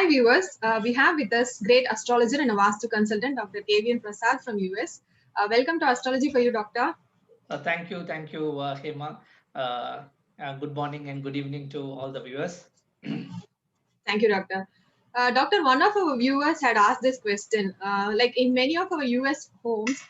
Hi viewers, we have with us great astrologer and a Vastu consultant, Dr. Kavian Prasad from US. Welcome to Astrology for You, Doctor. Thank you, Hema. Uh, Good morning and good evening to all the viewers. Thank you, Doctor. Doctor, one of our viewers had asked this question. Like in many of our US homes,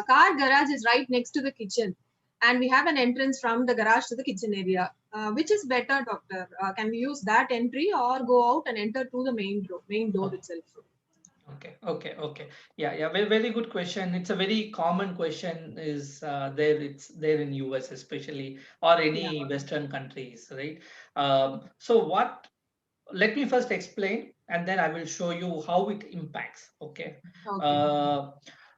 car garage is right next to the kitchen, and we have an entrance from the garage to the kitchen area. Which is better, Doctor? Can we use that entry or go out and enter through the main door Oh, itself? okay. Yeah. Very good question. It's a very common question. It's there in US especially or Yeah. any Western countries, right? So what? Let me first explain, and then I will show you how it impacts. Okay. Okay. Uh,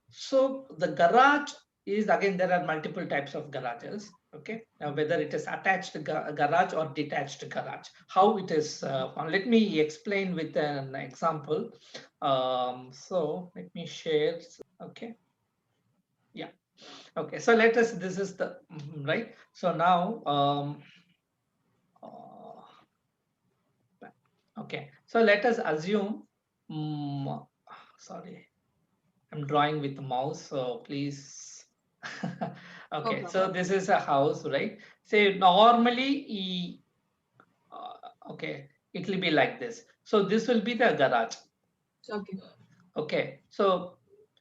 So the garage is, again, there are multiple types of garages. Okay, now whether it is attached garage or detached garage, how it is. Let me explain with an example. So let me share. Okay, yeah. Okay, so let us. This is the right. So now, uh, okay. So let us assume. Um, Sorry, I'm drawing with the mouse, so please. No Okay, so problem. this is a house, right? Say normally, okay, it will be like this. So this will be the garage. Okay. Okay, so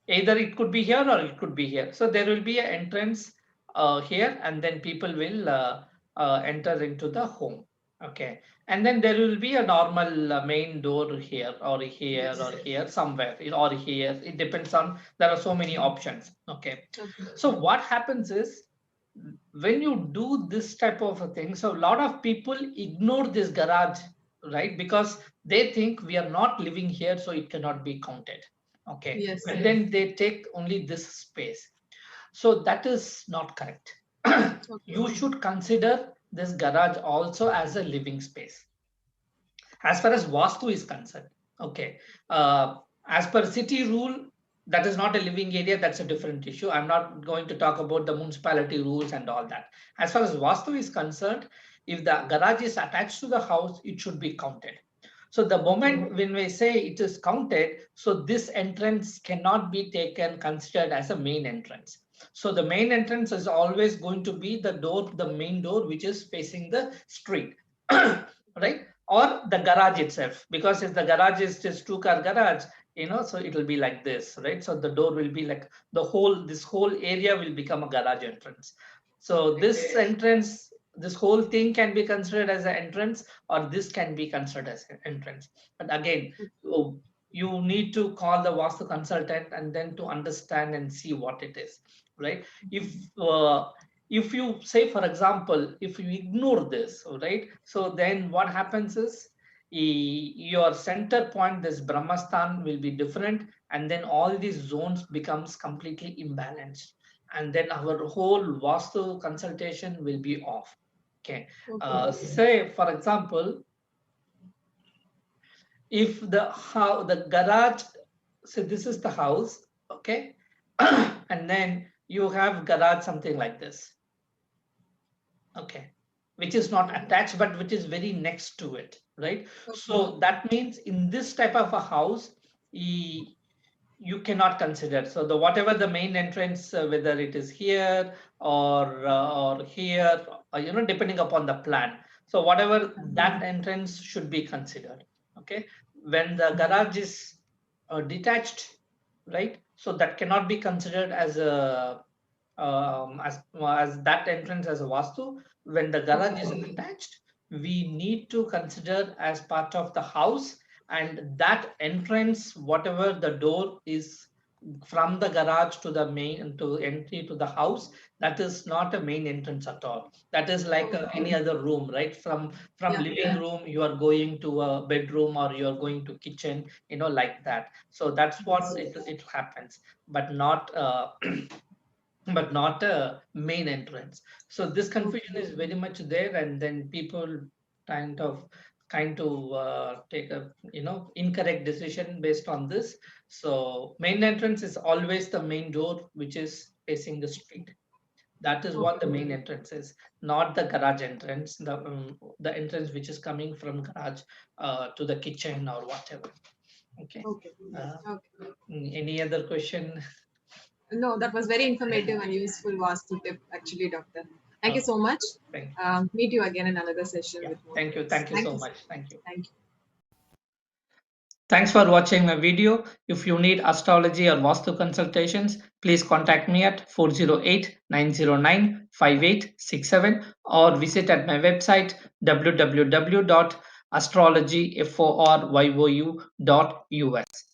either it could be here or it could be here. So there will be an entrance here, and then people will enter into the home. Okay, and then there will be a normal main door here or here Yes. or here somewhere or here. It depends on, there are so many options. Okay, Okay. so what happens is when you do this type of a thing, so a lot of people ignore this garage, right? Because they think we are not living here, so it cannot be counted. Okay, Yes. and then they take only this space. So that is not correct. Okay. You should consider this garage also as a living space as far as Vastu is concerned. Okay. As per city rule, that is not a living area, that's a different issue. I'm not going to talk about the municipality rules and all that. As far as Vastu is concerned, if the garage is attached to the house, it should be counted. So the Okay. moment when we say it is counted, so this entrance cannot be taken considered as a main entrance. So the main entrance is always going to be the main door, which is facing the street, right? Or the garage itself, because if the garage is just two-car garage, so it will be like this, right? So the door will be like this whole area will become a garage entrance. So Okay. this whole thing can be considered as an entrance, or this can be considered as an entrance. But again, oh, you need to call the Vastu consultant and then to understand and see what it is, right? If if you say, for example, if you ignore this, right, so then what happens is your center point, this Brahmastan, will be different, and then all these zones becomes completely imbalanced, and then our whole Vastu consultation will be off. Okay. Okay. Say, for example, if the garage, so this is the house, okay, and then you have garage something like this, okay, which is not attached but which is very next to it, right? Okay. So that means in this type of a house, you cannot consider. So the whatever the main entrance, whether it is here or here, depending upon the plan. So whatever that entrance should be considered. Okay, when the garage is detached, right? So that cannot be considered as a as that entrance as a vastu. When the garage Okay. is attached, we need to consider as part of the house, and that entrance, whatever the door is from the garage to the main to entry to the house, that is not a main entrance at all. That is like Okay. any other room, right? From Yeah. living room you are going to a bedroom or you are going to kitchen, like that. So that's what Yes. it happens, but not but not a main entrance. So this confusion Okay. is very much there, and then people kind of take a incorrect decision based on this. So main entrance is always the main door which is facing the street. That is what the main entrance is, not the garage entrance, the entrance which is coming from garage to the kitchen or whatever. Okay. Okay. Any other question? No, that was very informative and useful Vastu tip, actually, Doctor. Thank you so much. Thank you. Meet you again in another session with more. Thank you. tips. Thank you so much. Thank you. Thank you. Thanks for watching my video. If you need astrology or Vastu consultations, please contact me at 408-909-5867 or visit at my website www.astrologyforyu.us.